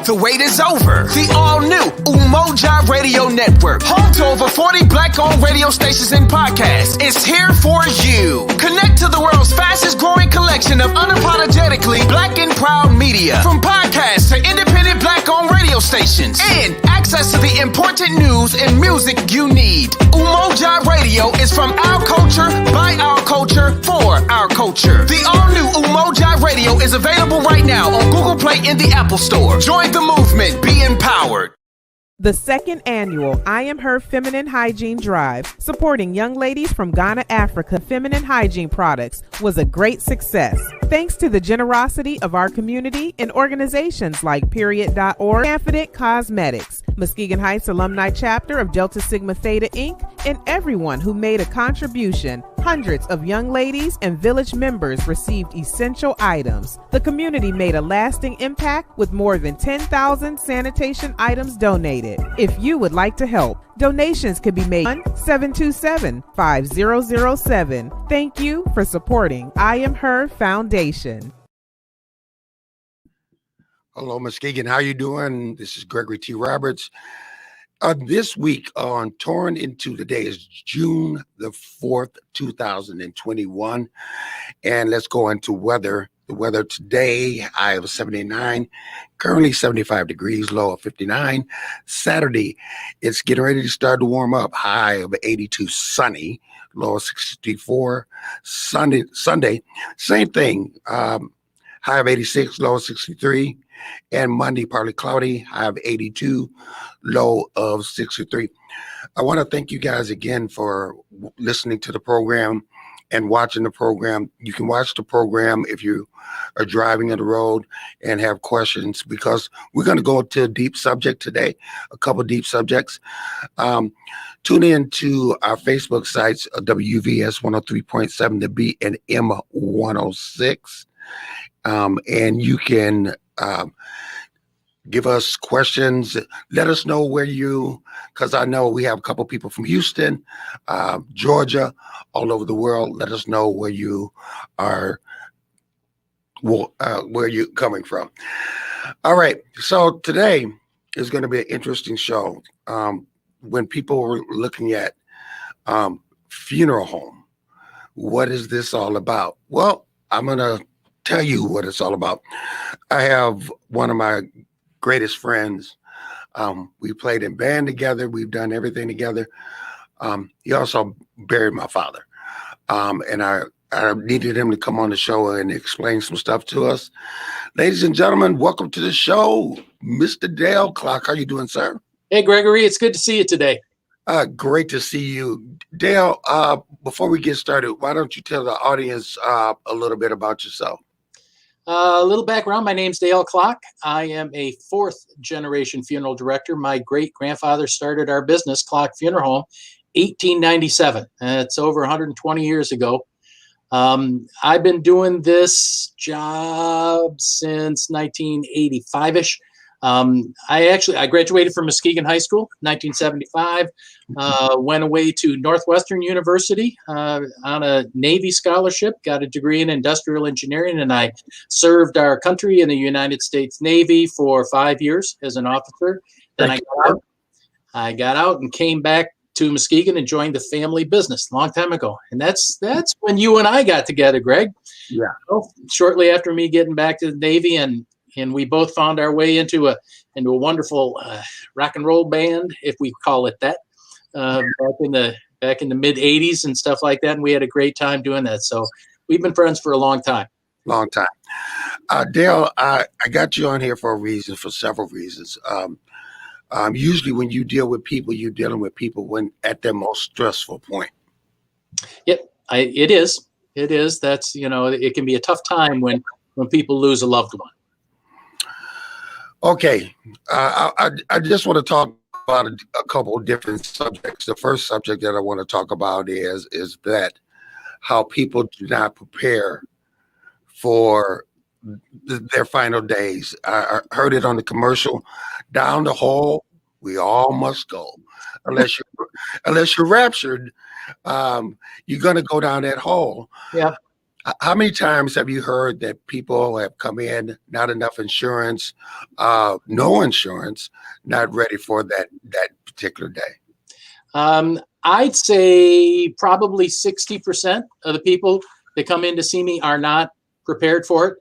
The wait is over. The all-new Umoja Radio Network, home to over 40 Black-owned radio stations and podcasts, is here for you. Connect to the world's fastest-growing collection of unapologetically Black and proud media, from podcasts to independent Black-owned radio stations, and access to the important news and music you need. Umoja Radio is from our culture, by our culture, for our culture. The all-new Umoja Radio is available right now on Google Play and the Apple Store. Join the movement. Be empowered. The second annual I Am Her Feminine Hygiene Drive, supporting young ladies from Ghana, Africa, feminine hygiene products, was a great success. Thanks to the generosity of our community and organizations like Period.org, Confident Cosmetics, Muskegon Heights Alumni Chapter of Delta Sigma Theta Inc., and everyone who made a contribution, hundreds of young ladies and village members received essential items. The community made a lasting impact with more than 10,000 sanitation items donated. If you would like to help, donations can be made on 727-5007. Thank you for supporting I Am Her Foundation. Hello, Muskegon. How you doing? This is Gregory T. Roberts. This week on Torn Into, today is June the 4th, 2021. And let's go into weather. The weather today, high of 79, currently 75 degrees, low of 59. Saturday, it's getting ready to start to warm up, high of 82, sunny, low of 64. Sunday, same thing, high of 86, low of 63. And Monday, partly cloudy, high of 82, low of 63. I want to thank you guys again for listening to the program and watching the program. You can watch the program if you are driving on the road and have questions, because we're going to go to a deep subject today, a couple deep subjects. Tune in to our Facebook sites, WVS 103.7, the B and M 106. And you can give us questions. Let us know where because I know we have a couple people from Houston, Georgia, all over the world. Let us know where you are, where you're coming from. All right. So today is going to be an interesting show. When people were looking at funeral home, what is this all about? Well, I'm going to tell you what it's all about. I have one of my greatest friends. We played in band together. We've done everything together. He also buried my father. And I needed him to come on the show and explain some stuff to us. Ladies and gentlemen, welcome to the show, Mr. Dale Clark. How you doing, sir? Hey, Gregory. It's good to see you today. Great to see you. Dale, before we get started, why don't you tell the audience a little bit about yourself? A little background. My name's Dale Clark. I am a fourth generation funeral director. My great grandfather started our business, Clark Funeral Home, 1897. It's over 120 years ago. I've been doing this job since 1985-ish. I graduated from Muskegon High School, 1975, went away to Northwestern University on a Navy scholarship, got a degree in industrial engineering, and I served our country in the United States Navy for 5 years as an officer. Then I got out and came back to Muskegon and joined the family business a long time ago. And that's when you and I got together, Greg. Yeah. Well, shortly after me getting back to the Navy, and we both found our way into a wonderful rock and roll band, if we call it that, back in the mid '80s and stuff like that. And we had a great time doing that. So we've been friends for a long time. Long time. Dale, I got you on here for a reason, for several reasons. Usually when you deal with people, you're dealing with people when at their most stressful point. Yep, it is. It is. That's, it can be a tough time when people lose a loved one. Okay. I just want to talk about a couple of different subjects. The first subject that I want to talk about is that how people do not prepare for their final days. I heard it on the commercial. Down the hall, we all must go. Unless you're raptured, you're gonna go down that hall. Yeah. How many times have you heard that people have come in, not enough insurance, no insurance, not ready for that particular day? I'd say probably 60% of the people that come in to see me are not prepared for it.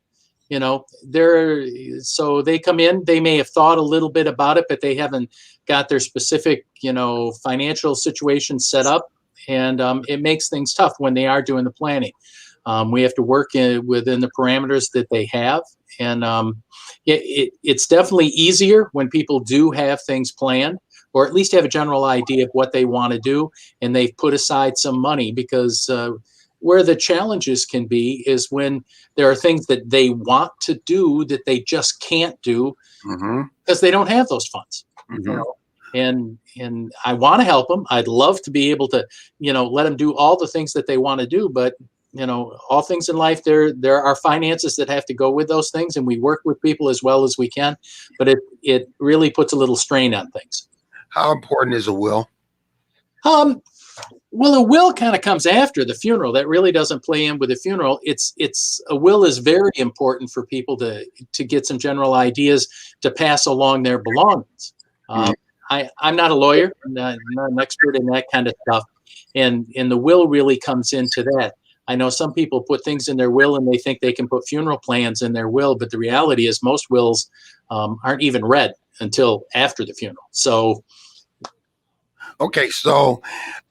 So they come in, they may have thought a little bit about it, but they haven't got their specific, financial situation set up. And it makes things tough when they are doing the planning. We have to work within the parameters that they have. And it's definitely easier when people do have things planned, or at least have a general idea of what they want to do, and they've put aside some money, because where the challenges can be is when there are things that they want to do that they just can't do because they don't have those funds. And I want to help them. I'd love to be able to, let them do all the things that they want to do, but all things in life, there are finances that have to go with those things, and we work with people as well as we can, but it really puts a little strain on things. How important is a will? Well, a will kind of comes after the funeral. That really doesn't play in with the funeral. A will is very important for people to get some general ideas to pass along their belongings. I'm not a lawyer. I'm not an expert in that kind of stuff. And the will really comes into that. I know some people put things in their will and they think they can put funeral plans in their will, but the reality is most wills aren't even read until after the funeral. So, okay, so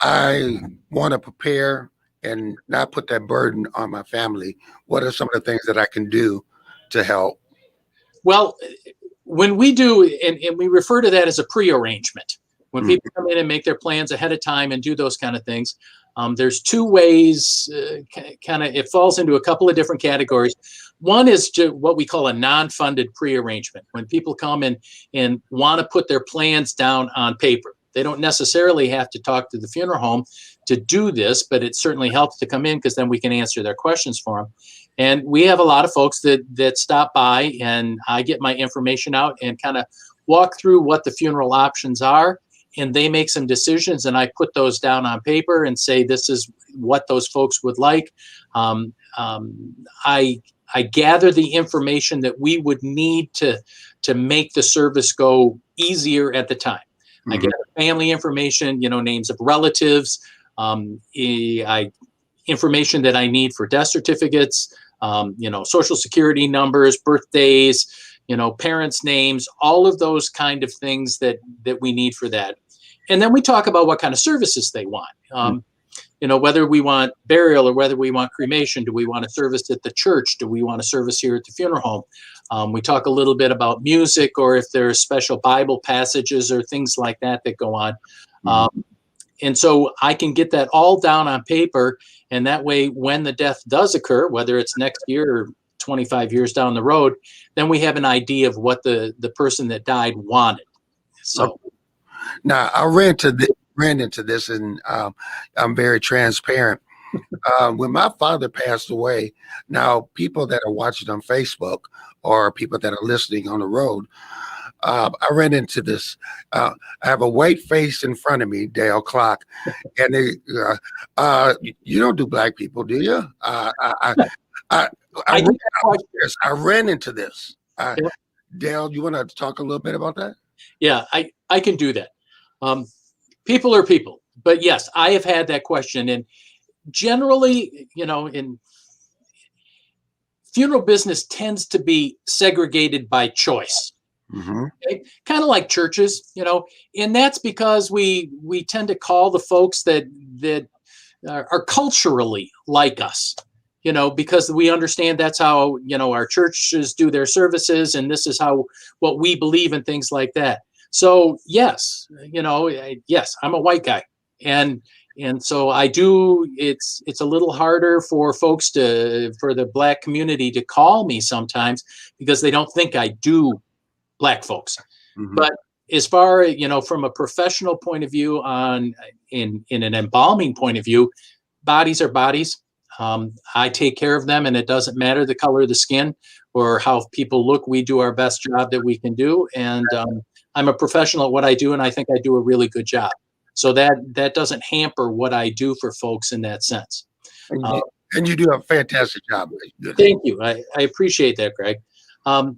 I want to prepare and not put that burden on my family. What are some of the things that I can do to help? Well, when we do, and we refer to that as a pre-arrangement, when people come in and make their plans ahead of time and do those kind of things, there's two ways, it falls into a couple of different categories. One is what we call a non-funded pre-arrangement, when people come in and want to put their plans down on paper. They don't necessarily have to talk to the funeral home to do this, but it certainly helps to come in, because then we can answer their questions for them. And we have a lot of folks that stop by, and I get my information out and kind of walk through what the funeral options are, and they make some decisions, and I put those down on paper and say, this is what those folks would like. I gather the information that we would need to make the service go easier at the time. I get family information, names of relatives, information that I need for death certificates, social security numbers, birthdays, parents' names, all of those kind of things that we need for that. And then we talk about what kind of services they want. Whether we want burial or whether we want cremation. Do we want a service at the church? Do we want a service here at the funeral home? We talk a little bit about music, or if there are special Bible passages or things like that go on. And so I can get that all down on paper. And that way, when the death does occur, whether it's next year or 25 years down the road, then we have an idea of what the person that died wanted. So now I ran into this, and I'm very transparent. When my father passed away, now people that are watching on Facebook or people that are listening on the road, I ran into this. I have a white face in front of me, Dale Clark, and you don't do black people, do you? I ran into this. Dale, you want to talk a little bit about that? Yeah, I can do that. People are people, but yes, I have had that question, and generally, in funeral business tends to be segregated by choice. Okay? Kind of like churches, and that's because we tend to call the folks that are culturally like us, because we understand that's how, our churches do their services, and this is what we believe in, things like that. So yes, yes, I'm a white guy, and so I do. It's a little harder for folks for the black community to call me sometimes, because they don't think I do black folks. But as far as, from a professional point of view, in an embalming point of view, bodies are bodies. I take care of them, and it doesn't matter the color of the skin or how people look. We do our best job that we can do, and I'm a professional at what I do, and I think I do a really good job. So that doesn't hamper what I do for folks in that sense. And you do a fantastic job. Thank you. I appreciate that, Greg. And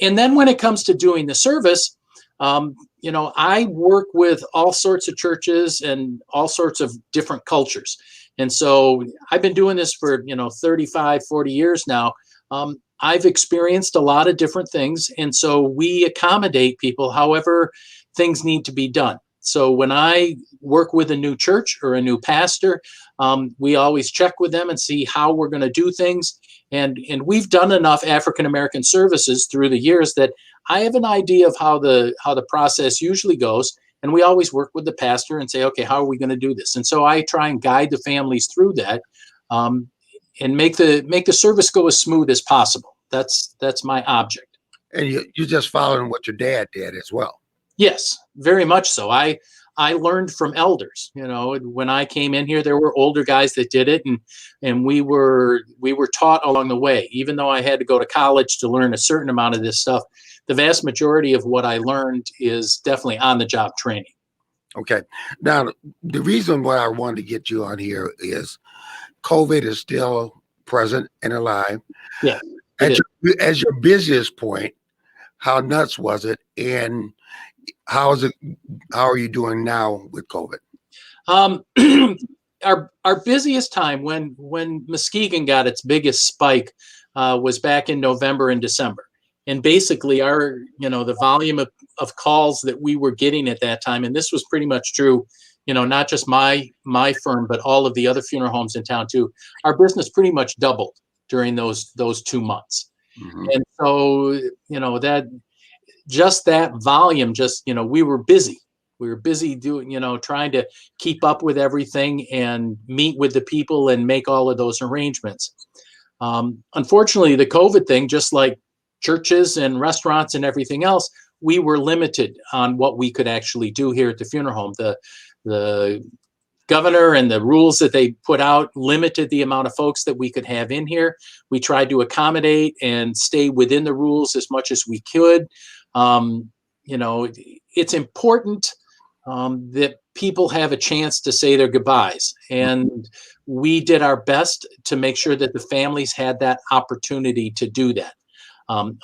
then when it comes to doing the service, I work with all sorts of churches and all sorts of different cultures. And so I've been doing this for, 35, 40 years now. I've experienced a lot of different things. And so we accommodate people however things need to be done. So when I work with a new church or a new pastor, we always check with them and see how we're going to do things. And we've done enough African American services through the years that I have an idea of how the process usually goes. And we always work with the pastor and say, okay, how are we going to do this? And so I try and guide the families through that, and make the service go as smooth as possible. That's my object. And you're just following what your dad did as well. Yes, very much so. I learned from elders. When I came in here, there were older guys that did it, and we were taught along the way. Even though I had to go to college to learn a certain amount of this stuff, the vast majority of what I learned is definitely on-the-job training. Okay. Now, the reason why I wanted to get you on here is COVID is still present and alive. Yeah. As your busiest point, how nuts was it, and how are you doing now with COVID? Our busiest time when Muskegon got its biggest spike was back in November and December. And basically the volume of calls that we were getting at that time, and this was pretty much true, not just my firm, but all of the other funeral homes in town too. Our business pretty much doubled during those 2 months. Mm-hmm. And so, that volume, we were busy. We were busy doing, trying to keep up with everything and meet with the people and make all of those arrangements. Unfortunately, the COVID thing, just like churches and restaurants and everything else, we were limited on what we could actually do here at the funeral home. The governor and the rules that they put out limited the amount of folks that we could have in here. We tried to accommodate and stay within the rules as much as we could. It's important that people have a chance to say their goodbyes. And we did our best to make sure that the families had that opportunity to do that.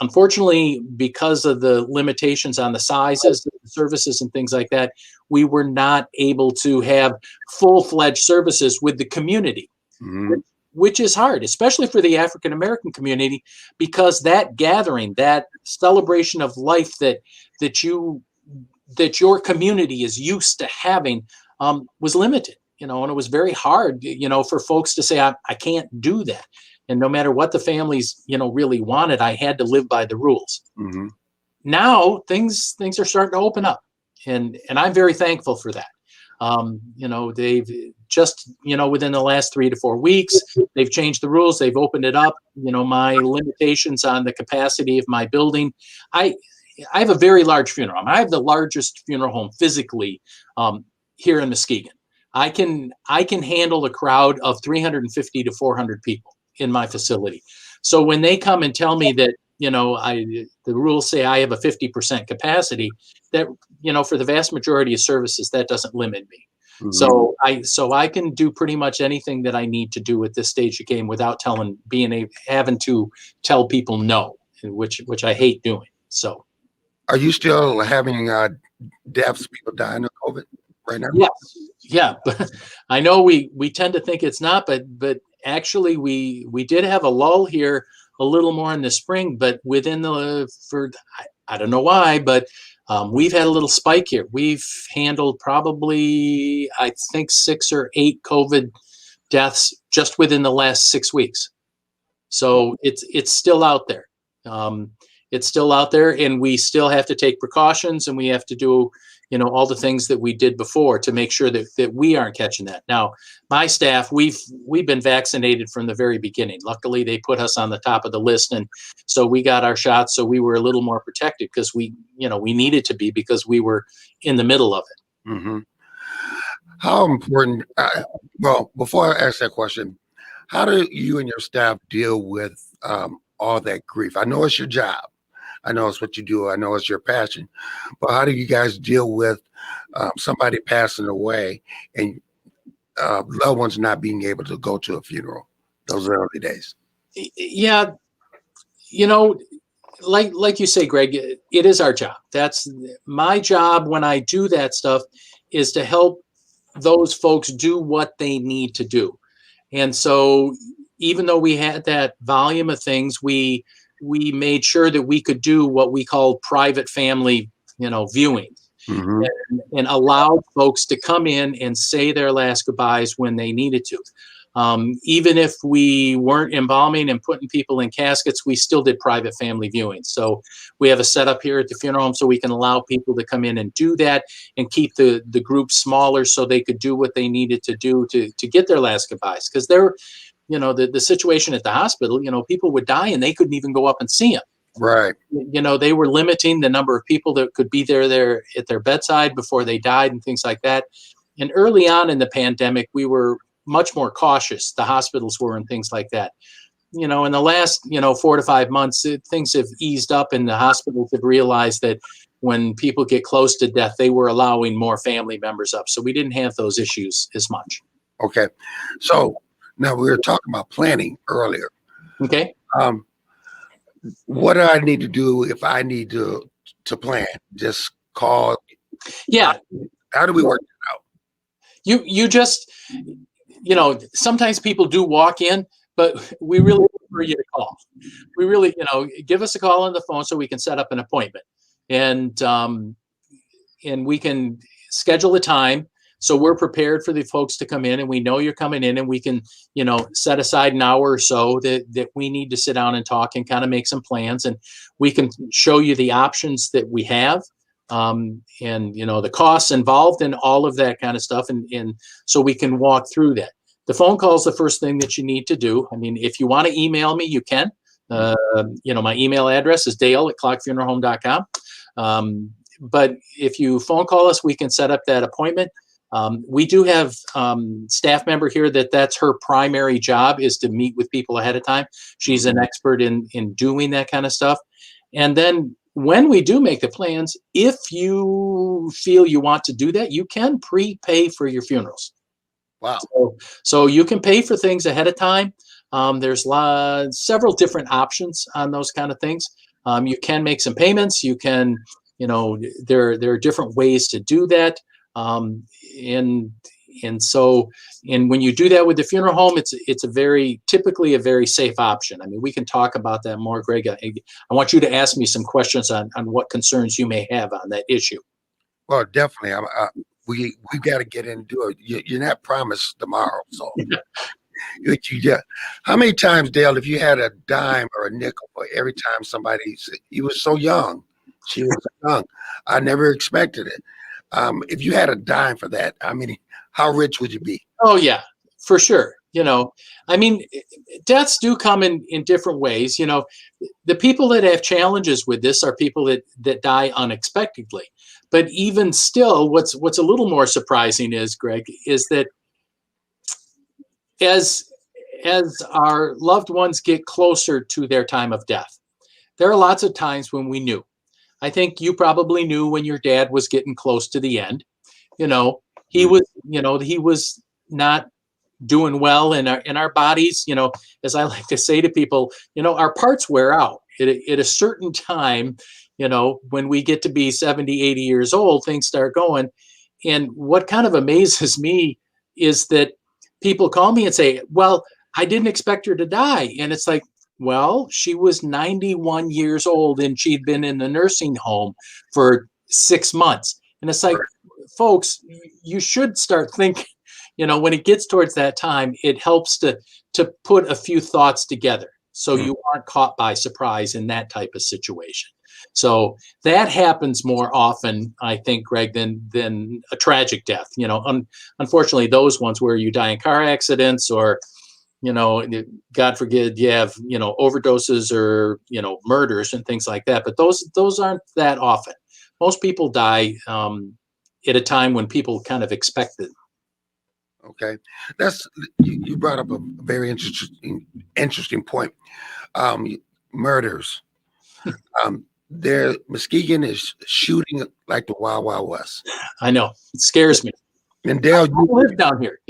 Unfortunately, because of the limitations on the sizes, the services and things like that, we were not able to have full-fledged services with the community, mm-hmm. which is hard, especially for the African American community, because that gathering, that celebration of life that your community is used to having was limited, and it was very hard, for folks to say, I can't do that. And no matter what the families, really wanted, I had to live by the rules. Mm-hmm. Now things are starting to open up, and I'm very thankful for that. They've just, within the last 3 to 4 weeks, they've changed the rules. They've opened it up. My limitations on the capacity of my building. I have a very large funeral home. I have the largest funeral home physically here in Muskegon. I can handle a crowd of 350 to 400 people in my facility. So when they come and tell me that, the rules say I have a 50% capacity, that, for the vast majority of services, that doesn't limit me. Mm-hmm. So I can do pretty much anything that I need to do at this stage of the game without having to tell people no, which I hate doing. So, are you still having deaths, people dying of COVID right now? Yes. Yeah. But I know we tend to think it's not, but actually we did have a lull here a little more in the spring, but I don't know why, but we've had a little spike here. We've handled probably, I think, 6 or 8 COVID deaths just within the last 6 weeks. So it's still out there. It's still out there, and we still have to take precautions, and we have to do, all the things that we did before to make sure that we aren't catching that. Now, my staff, we've been vaccinated from the very beginning. Luckily, they put us on the top of the list, and so we got our shots. So we were a little more protected because we needed to be, because we were in the middle of it. Mm-hmm. How important? Well, before I ask that question, how do you and your staff deal with all that grief? I know it's your job. I know it's what you do. I know it's your passion. But how do you guys deal with somebody passing away and loved ones not being able to go to a funeral? those early days? Yeah, like you say, Greg, it is our job. That's my job when I do that stuff, is to help those folks do what they need to do. And so even though we had that volume of things, we made sure that we could do what we call private family, viewings, Mm-hmm. and allowed folks to come in and say their last goodbyes when they needed to. Even if we weren't embalming and putting people in caskets, we still did private family viewings. So we have a setup here at the funeral home so we can allow people to come in and do that and keep the group smaller so they could do what they needed to do to get their last goodbyes. Because the situation at the hospital, people would die and they couldn't even go up and see them. Right. They were limiting the number of people that could be there at their bedside before they died and things like that. And early on in the pandemic, we were much more cautious. The hospitals were and things like that. In the last, 4 to 5 months, things have eased up and the hospitals have realized that when people get close to death, they were allowing more family members up. So we didn't have those issues as much. Okay. So now we were talking about planning earlier. Okay. What do I need to do if I need to plan? Just call. Yeah. How do we work it out? You just, sometimes people do walk in, but we really prefer you to call. We really, give us a call on the phone so we can set up an appointment, and we can schedule a time. So we're prepared for the folks to come in, and we know you're coming in, and we can, set aside an hour or so that we need to sit down and talk and kind of make some plans, and we can show you the options that we have, and the costs involved and all of that kind of stuff, and so we can walk through that. The phone call is the first thing that you need to do. I mean, if you want to email me, you can. My email address is dale@clarkfuneralhome.com. But if you phone call us, we can set up that appointment. We do have staff member here that's her primary job, is to meet with people ahead of time. She's an expert in doing that kind of stuff. And then when we do make the plans, if you feel you want to do that, you can prepay for your funerals. Wow. So you can pay for things ahead of time. There's several different options on those kind of things. You can make some payments. You can, there are different ways to do that. And when you do that with the funeral home, it's typically a very safe option. I mean, we can talk about that more, Greg. I want you to ask me some questions on what concerns you may have on that issue. Well, definitely. We got to get into it. You're not promised tomorrow, so. How many times, Dale, if you had a dime or a nickel for every time somebody said, "You were so young, she was so young, I never expected it." If you had a dime for that, I mean, how rich would you be? Oh yeah, for sure. I mean, deaths do come in different ways. The people that have challenges with this are people that die unexpectedly. But even still, what's a little more surprising is, Greg, is that as our loved ones get closer to their time of death, there are lots of times when we knew. I think you probably knew when your dad was getting close to the end. He was not doing well in our bodies. As I like to say to people, our parts wear out at a certain time. When we get to be 70, 80 years old, things start going. And what kind of amazes me is that people call me and say, "Well, I didn't expect her to die." And it's like, well, she was 91 years old and she'd been in the nursing home for 6 months. And it's like, folks, you should start thinking, when it gets towards that time, it helps to put a few thoughts together so you aren't caught by surprise in that type of situation. So that happens more often, I think, Greg, than a tragic death. Unfortunately, those ones where you die in car accidents or, God forbid, you have, overdoses or, murders and things like that. But those aren't that often. Most people die at a time when people kind of expect it. Okay, you brought up a very interesting point. Murders. Muskegon is shooting like the Wild Wild West. I know, it scares me. And Dale, I live down here.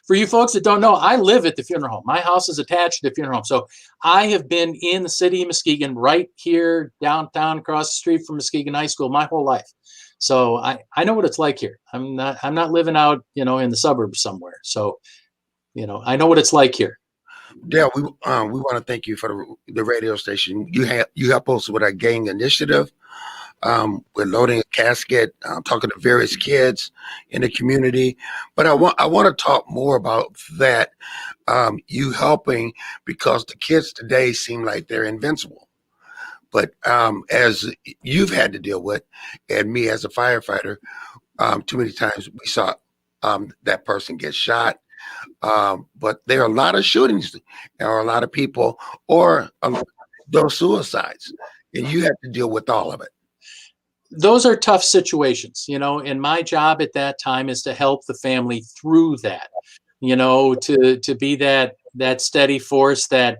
For you folks that don't know, I live at the funeral home. My house is attached to the funeral home. So I have been in the city of Muskegon, right here downtown across the street from Muskegon High School my whole life. So I know what it's like here. I'm not living out, in the suburbs somewhere. So, I know what it's like here. Dale, we want to thank you for the radio station. You help us with our gang initiative. We're loading a casket, talking to various kids in the community. But I want to talk more about that. You helping because the kids today seem like they're invincible. But as you've had to deal with, and me as a firefighter, too many times we saw that person get shot. But there are a lot of shootings, there are a lot of people, or those suicides, and you have to deal with all of it. Those are tough situations, and my job at that time is to help the family through that, to be that steady force, that,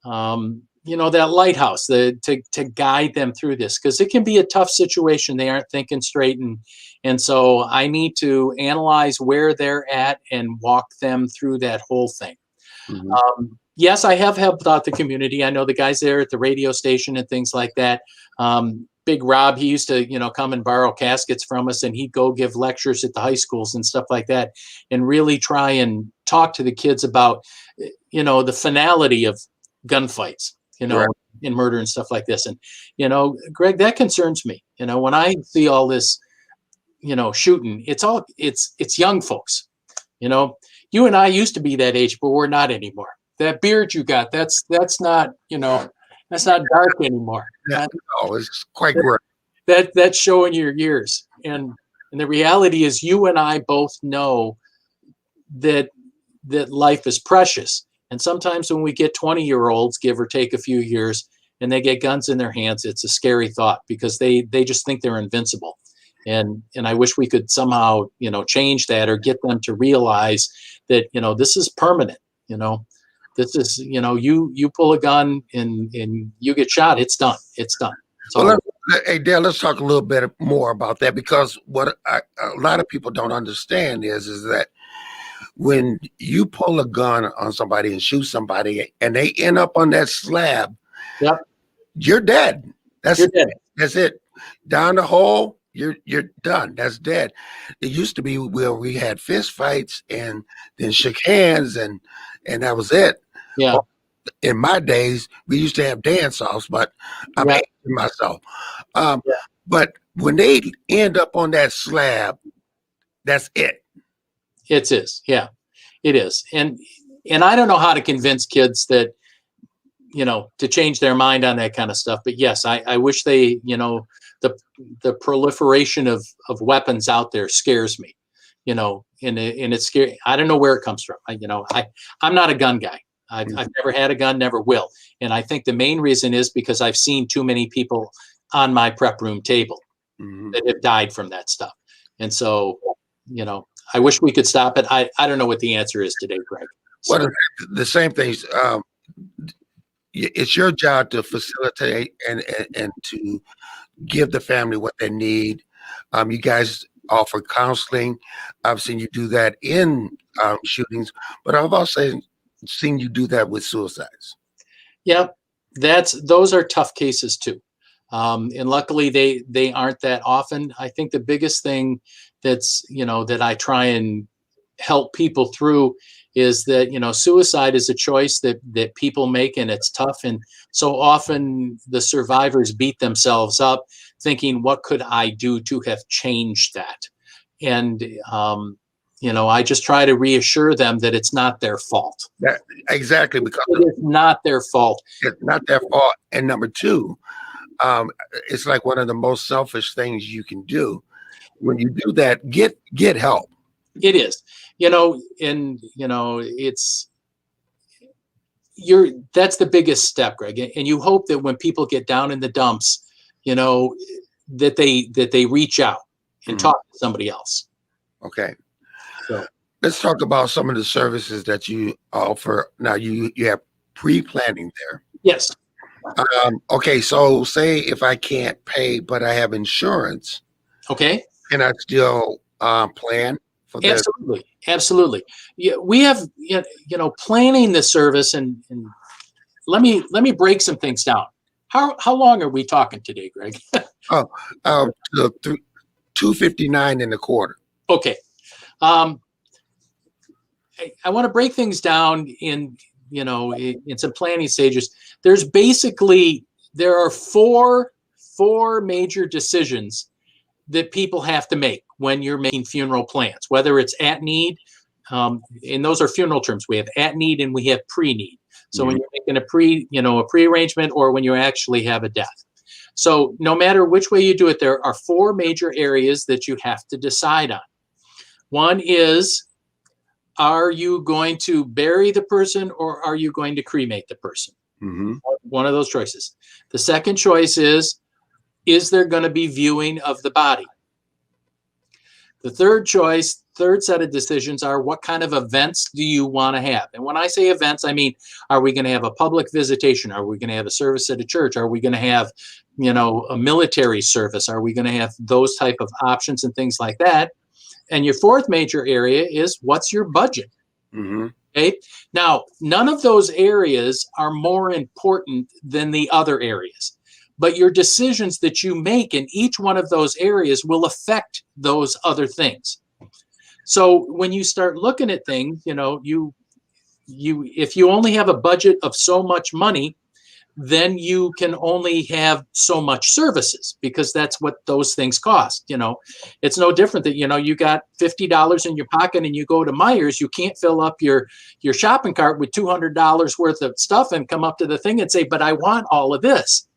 that lighthouse, to guide them through this, because it can be a tough situation. They aren't thinking straight. And so I need to analyze where they're at and walk them through that whole thing. Mm-hmm. Yes, I have helped out the community. I know the guys there at the radio station and things like that. Big Rob, he used to, come and borrow caskets from us, and he'd go give lectures at the high schools and stuff like that, and really try and talk to the kids about, the finality of gunfights, right, and murder and stuff like this. And, Greg, that concerns me. When I see all this, shooting, it's young folks. You and I used to be that age, but we're not anymore. That beard you got, that's not, that's not dark anymore. No, it's quite great. That's showing your years. And the reality is, you and I both know that life is precious. And sometimes when we get 20-year-olds, give or take a few years, and they get guns in their hands, it's a scary thought, because they just think they're invincible. And I wish we could somehow, change that, or get them to realize that, this is permanent. This is, you pull a gun and you get shot, it's done. It's done. Hey, Dale, let's talk a little bit more about that, because what a lot of people don't understand is that when you pull a gun on somebody and shoot somebody and they end up on that slab, yep, you're dead. That's it. Down the hole, you're done. That's dead. It used to be where we had fist fights and then shook hands and that was it. Yeah. In my days, we used to have dance-offs, but I'm aging myself. But when they end up on that slab, that's it. It is. Yeah, it is. And I don't know how to convince kids that, to change their mind on that kind of stuff. But yes, I wish they, the proliferation of weapons out there scares me, and it's scary. I don't know where it comes from. I'm not a gun guy. I've never had a gun, never will. And I think the main reason is because I've seen too many people on my prep room table that have died from that stuff. And so, I wish we could stop it. I don't know what the answer is today, Greg. So. Well, the same things. It's your job to facilitate and to give the family what they need. You guys offer counseling. I've seen you do that in shootings, but I've also seen you do that with suicides. Yeah, those are tough cases too. And luckily they aren't that often. I think the biggest thing that's, that I try and help people through is that, suicide is a choice that people make, and it's tough. And so often the survivors beat themselves up thinking, what could I do to have changed that? And, I just try to reassure them that it's not their fault. Exactly. Because it's not their fault. It's not their fault. And number two, it's like one of the most selfish things you can do. When you do that, get help. It is, that's the biggest step, Greg. And you hope that when people get down in the dumps, that they reach out and talk to somebody else. Okay. So let's talk about some of the services that you offer. Now you have pre-planning there. Yes. Okay. So say if I can't pay, but I have insurance. Okay. Can I still plan for that. Absolutely. Yeah, we have, planning the service, and let me break some things down. How long are we talking today, Greg? The 259 in the quarter. Okay. I want to break things down in some planning stages. There are four major decisions that people have to make when you're making funeral plans, whether it's at need, and those are funeral terms. We have at need and we have pre-need. So when you're making a pre-arrangement, or when you actually have a death. So no matter which way you do it, there are four major areas that you have to decide on. One is, are you going to bury the person, or are you going to cremate the person? Mm-hmm. One of those choices. The second choice is there going to be viewing of the body? The third set of decisions are, what kind of events do you want to have? And when I say events, I mean, are we going to have a public visitation? Are we going to have a service at a church? Are we going to have, a military service? Are we going to have those type of options and things like that? And your fourth major area is, what's your budget? Mm-hmm. Okay. Now, none of those areas are more important than the other areas, but your decisions that you make in each one of those areas will affect those other things. So when you start looking at things, if you only have a budget of so much money, then you can only have so much services, because that's what those things cost. It's no different that, you got $50 in your pocket and you go to Meijer's, you can't fill up your shopping cart with $200 worth of stuff and come up to the thing and say, but I want all of this.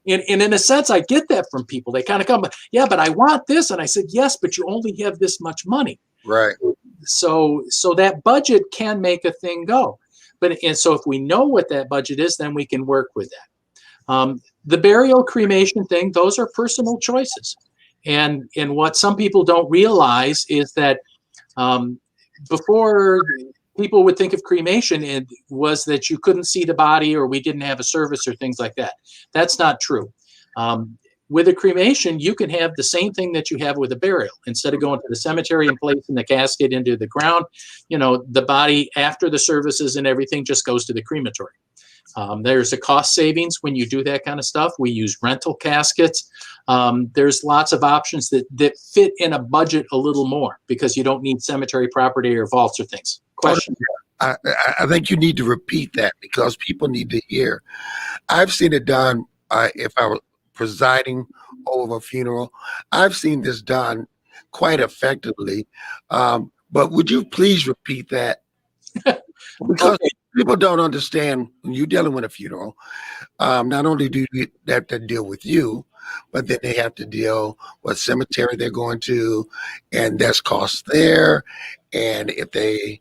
And in a sense, I get that from people. They kind of come, yeah, but I want this. And I said, yes, but you only have this much money. Right. So that budget can make a thing go. So if we know what that budget is, then we can work with that. The burial cremation thing, those are personal choices. And what some people don't realize is that before people would think of cremation, it was that you couldn't see the body, or we didn't have a service, or things like that. That's not true. With a cremation, you can have the same thing that you have with a burial. Instead of going to the cemetery and placing the casket into the ground, the body, after the services and everything, just goes to the crematory. There's a cost savings when you do that kind of stuff. We use rental caskets. There's lots of options that fit in a budget a little more, because you don't need cemetery property or vaults or things. Question? I think you need to repeat that, because people need to hear. I've seen it done if I was presiding over a funeral. I've seen this done quite effectively. But would you please repeat that? Because people don't understand, when you're dealing with a funeral, not only do you have to deal with you, but then they have to deal with cemetery they're going to, and there's costs there. And if they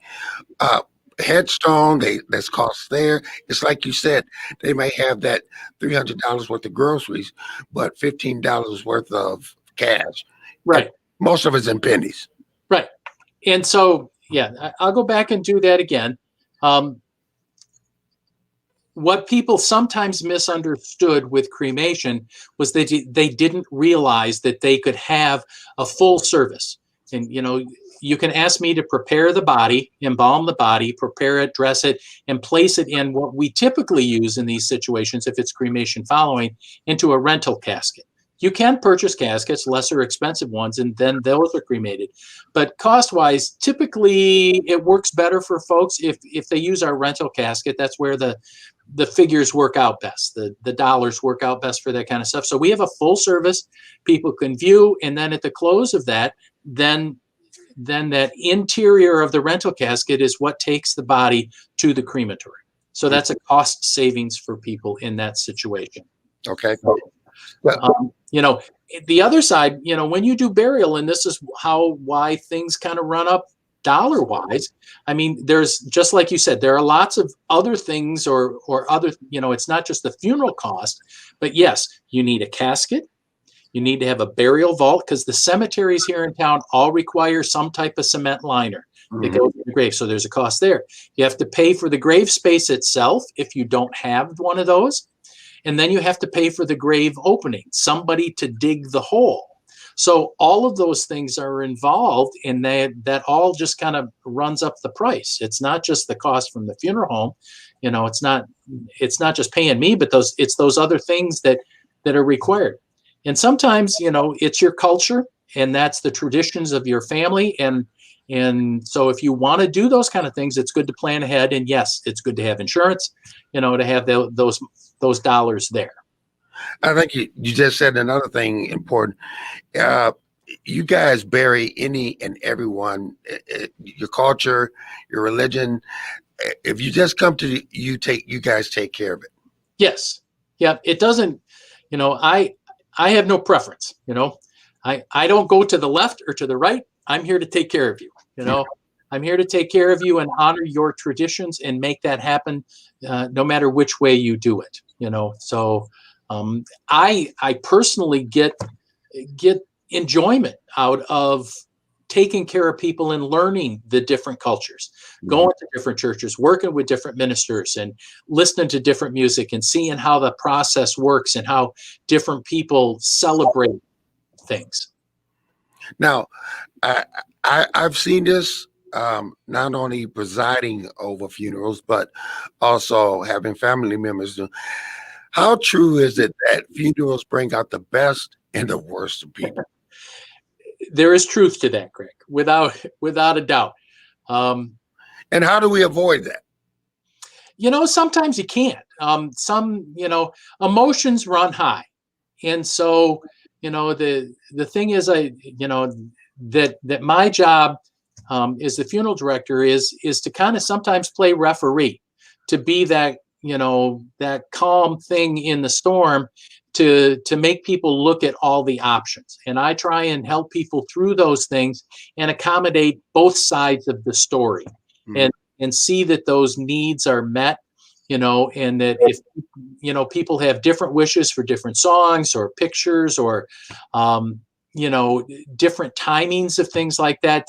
headstone, there's costs there. It's like you said, they may have that $300 worth of groceries, but $15 worth of cash. Right. Most of it's in pennies. Right. And so, yeah, I'll go back and do that again. What people sometimes misunderstood with cremation was they didn't realize that they could have a full service. And, you can ask me to prepare the body, embalm the body, prepare it, dress it, and place it in what we typically use in these situations, if it's cremation following, into a rental casket. You can purchase caskets, lesser expensive ones, and then those are cremated. But cost-wise, typically it works better for folks if they use our rental casket. That's where the figures work out best. The dollars work out best for that kind of stuff. So we have a full service people can view, and then at the close of that, then that interior of the rental casket is what takes the body to the crematory. So that's a cost savings for people in that situation. Okay. The other side, when you do burial, and this is why things kind of run up dollar wise. I mean, there's, just like you said, there are lots of other things or other, it's not just the funeral cost, but yes, you need a casket. You need to have a burial vault, because the cemeteries here in town all require some type of cement liner that goes in the grave. So there's a cost there. You have to pay for the grave space itself if you don't have one of those. And then you have to pay for the grave opening, somebody to dig the hole. So all of those things are involved, and that all just kind of runs up the price. It's not just the cost from the funeral home. It's not just paying me, but it's those other things that are required. And sometimes, it's your culture, and that's the traditions of your family. And so if you want to do those kind of things, it's good to plan ahead. And yes, it's good to have insurance, to have those dollars there. I think you just said another thing important. You guys bury any and everyone, your culture, your religion. If you just come to you guys take care of it. Yes. Yeah. It doesn't, I have no preference. I don't go to the left or to the right. I'm here to take care of you. I'm here to take care of you and honor your traditions and make that happen, no matter which way you do it. So I personally get enjoyment out of taking care of people and learning the different cultures, going to different churches, working with different ministers and listening to different music and seeing how the process works and how different people celebrate things. Now, I've seen this, not only presiding over funerals, but also having family members do. How true is it that funerals bring out the best and the worst of people? There is truth to that, Greg, without a doubt. And how do we avoid that? Sometimes you can't. Some emotions run high. And so, the thing is, that my job as the funeral director is to kind of sometimes play referee, to be that, that calm thing in the storm, to make people look at all the options. And I try and help people through those things and accommodate both sides of the story, and see that those needs are met, and that if, people have different wishes for different songs or pictures or, different timings of things like that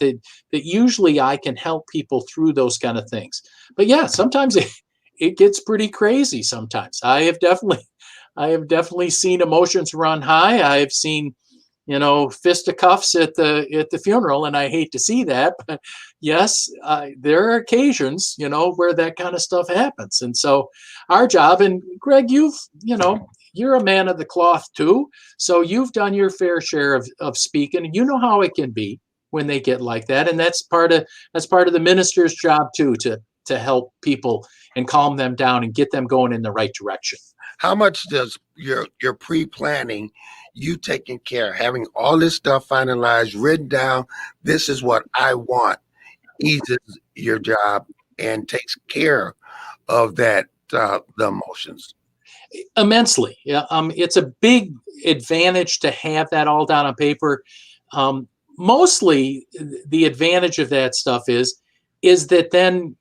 usually I can help people through those kind of things. But yeah, sometimes it gets pretty crazy. Sometimes I have definitely seen emotions run high. I have seen, fisticuffs at the funeral, and I hate to see that, but yes, there are occasions, where that kind of stuff happens. And so our job, and Greg, you're a man of the cloth too, so you've done your fair share of speaking, and how it can be when they get like that. And that's part of the minister's job too, to help people and calm them down and get them going in the right direction. How much does your pre-planning, you taking care, having all this stuff finalized, written down, this is what I want, eases your job and takes care of that, the emotions? Immensely. Yeah. It's a big advantage to have that all down on paper. Mostly the advantage of that stuff is that then,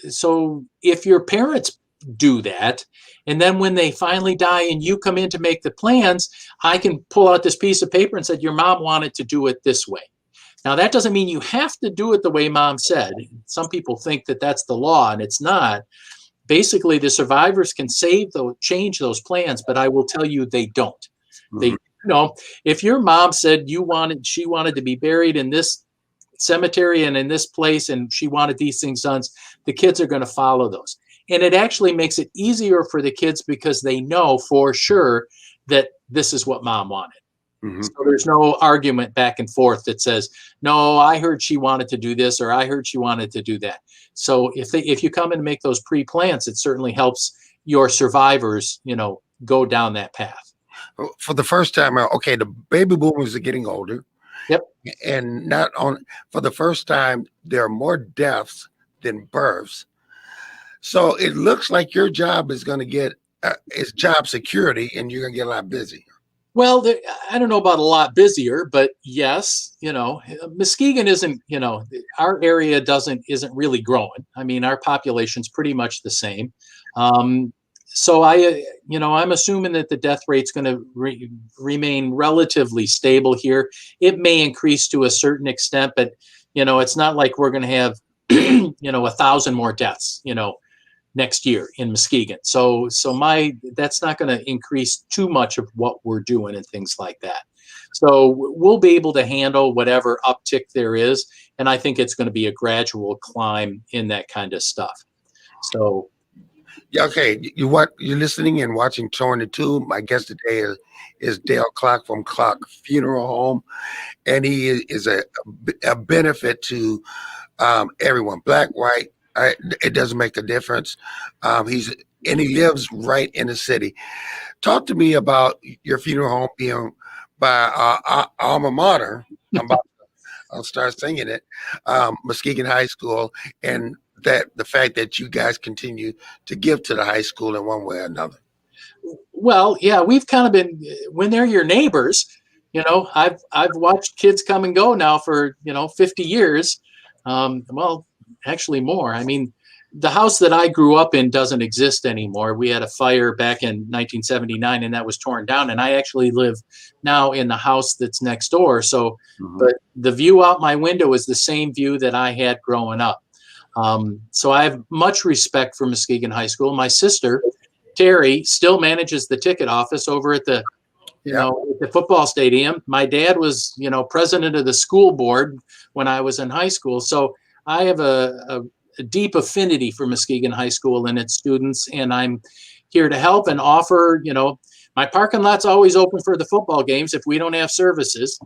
so if your parents do that, and then when they finally die and you come in to make the plans, I can pull out this piece of paper and said, your mom wanted to do it this way. Now, that doesn't mean you have to do it the way mom said. Some people think that that's the law, and it's not. Basically, the survivors can change those plans, but I will tell you they don't. They, if your mom said she wanted to be buried in this cemetery and in this place, and she wanted these things done, the kids are going to follow those. And it actually makes it easier for the kids because they know for sure that this is what mom wanted. So there's no argument back and forth that says, no, I heard she wanted to do this, or I heard she wanted to do that. So if you come and make those pre-plans, it certainly helps your survivors, go down that path. For the first time, okay, the baby boomers are getting older. Yep. And for the first time, there are more deaths than births. So it looks like your job is going to get is job security, and you're going to get a lot busier. Well, I don't know about a lot busier, but yes, Muskegon isn't, our area isn't really growing. I mean, our population's pretty much the same. So I'm assuming that the death rate's going to remain relatively stable here. It may increase to a certain extent, but, it's not like we're going to have, 1,000 more deaths, next year in Muskegon. So that's not going to increase too much of what we're doing and things like that. So we'll be able to handle whatever uptick there is. And I think it's going to be a gradual climb in that kind of stuff. So. Yeah, okay. You're listening and watching Torn in Two. My guest today is Dale Clark from Clark Funeral Home, and he is a benefit to everyone, black, white. It doesn't make a difference. He lives right in the city. Talk to me about your funeral home being by our alma mater. I'll start singing it, Muskegon High School, and that the fact that you guys continue to give to the high school in one way or another. Well, yeah, we've kind of been, when they're your neighbors, I've watched kids come and go now for 50 years. Well, actually more. I mean, the house that I grew up in doesn't exist anymore. We had a fire back in 1979 and that was torn down. And I actually live now in the house that's next door. So, but the view out my window is the same view that I had growing up. So I have much respect for Muskegon High School. My sister, Terry, still manages the ticket office over at the, at the football stadium. My dad was, president of the school board when I was in high school. So I have a deep affinity for Muskegon High School and its students, and I'm here to help and offer, my parking lot's always open for the football games if we don't have services,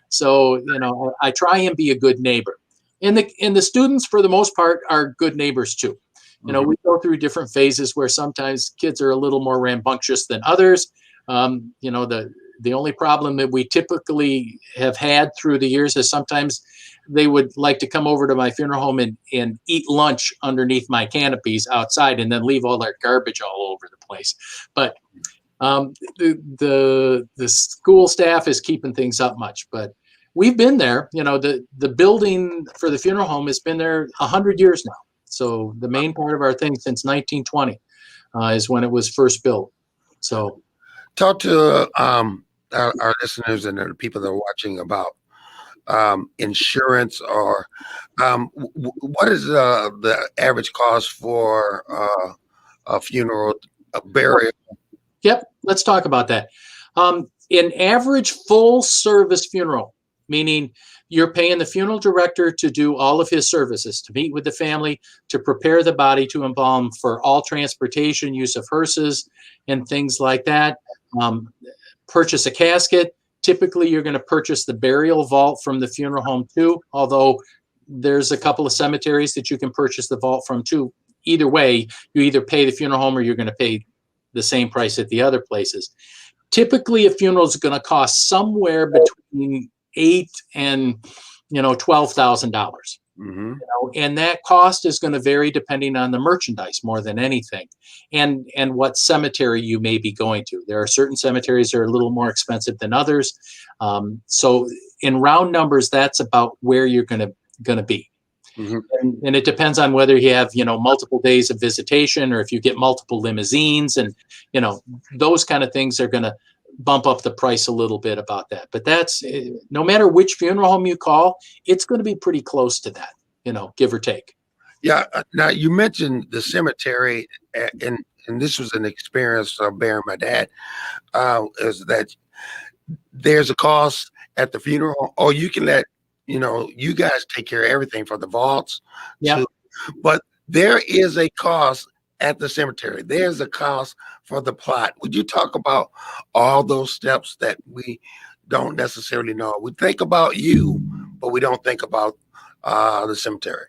So, I try and be a good neighbor. And the students, for the most part, are good neighbors too. We go through different phases where sometimes kids are a little more rambunctious than others. The only problem that we typically have had through the years is sometimes they would like to come over to my funeral home and eat lunch underneath my canopies outside and then leave all their garbage all over the place. But the school staff is keeping things up much, but we've been there. The building for the funeral home has been there 100 years now. So the main part of our thing since 1920 is when it was first built. So talk to our listeners and the people that are watching about insurance, or what is the average cost for a funeral, a burial? Yep, let's talk about that. An average full service funeral, meaning you're paying the funeral director to do all of his services, to meet with the family, to prepare the body, to embalm, for all transportation, use of hearses and things like that. Purchase a casket. Typically, you're going to purchase the burial vault from the funeral home too, although there's a couple of cemeteries that you can purchase the vault from too. Either way, you either pay the funeral home or you're going to pay the same price at the other places. Typically, a funeral is going to cost somewhere between $8,000 and $12,000. And that cost is going to vary depending on the merchandise more than anything, and what cemetery you may be going to. There are certain cemeteries that are a little more expensive than others. So in round numbers, that's about where you're going to be. And it depends on whether you have multiple days of visitation, or if you get multiple limousines, and those kind of things are going to bump up the price a little bit about that. But that's, no matter which funeral home you call, it's going to be pretty close to that, give or take. Yeah. Now you mentioned the cemetery, and this was an experience of burying my dad, is that there's a cost at the funeral, or you can let, you guys take care of everything for the vaults. Yeah. But there is a cost at the cemetery. There's a cost for the plot. Would you talk about all those steps that we don't necessarily know? We think about you, but we don't think about the cemetery.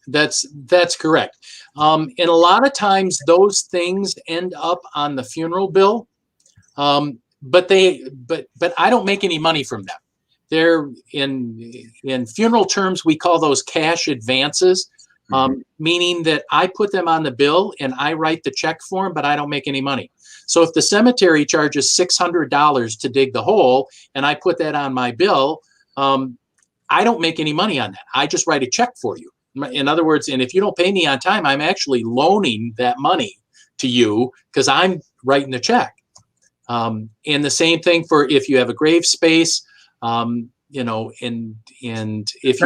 That's correct. And a lot of times those things end up on the funeral bill, but I don't make any money from them. They're in funeral terms, we call those cash advances. Meaning that I put them on the bill and I write the check for them, but I don't make any money. So if the cemetery charges $600 to dig the hole and I put that on my bill, I don't make any money on that. I just write a check for you. In other words, and if you don't pay me on time, I'm actually loaning that money to you because I'm writing the check. And the same thing for if you have a grave space, and if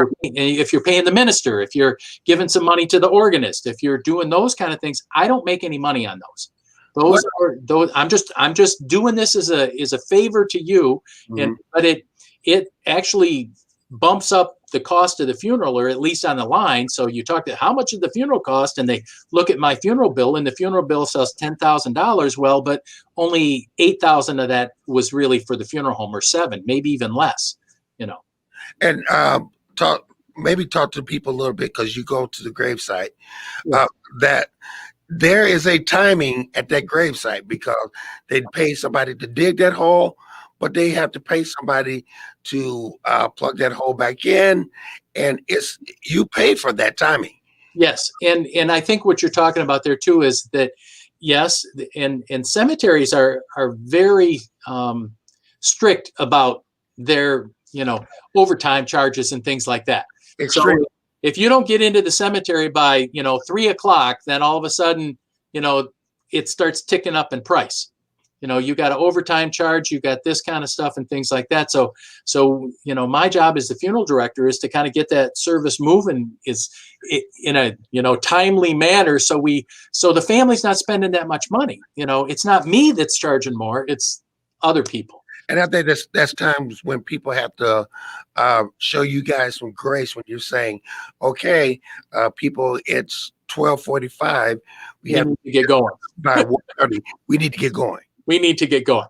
you're paying the minister, if you're giving some money to the organist, if you're doing those kind of things, I don't make any money on those. Those I'm just doing this as a favor to you, but it actually bumps up the cost of the funeral, or at least on the line. So you talk to how much did the funeral cost, and they look at my funeral bill, and the funeral bill says $10,000. Well, but only 8,000 of that was really for the funeral home, or 7, maybe even less. And talk to people a little bit, because you go to the gravesite, that there is a timing at that gravesite, because they pay somebody to dig that hole, but they have to pay somebody to plug that hole back in, and you pay for that timing. Yes, and I think what you're talking about there too is that, yes, and cemeteries are very strict about their overtime charges and things like that. Extreme. So if you don't get into the cemetery by 3 o'clock, then all of a sudden it starts ticking up in price. You got an overtime charge, you got this kind of stuff and things like that. So my job as the funeral director is to kind of get that service moving in a timely manner. So the family's not spending that much money. It's not me that's charging more, it's other people. And I think that's times when people have to show you guys some grace, when you're saying, okay, people, it's 12:45. We have to get going. By 1:30, we need to get going. We need to get going.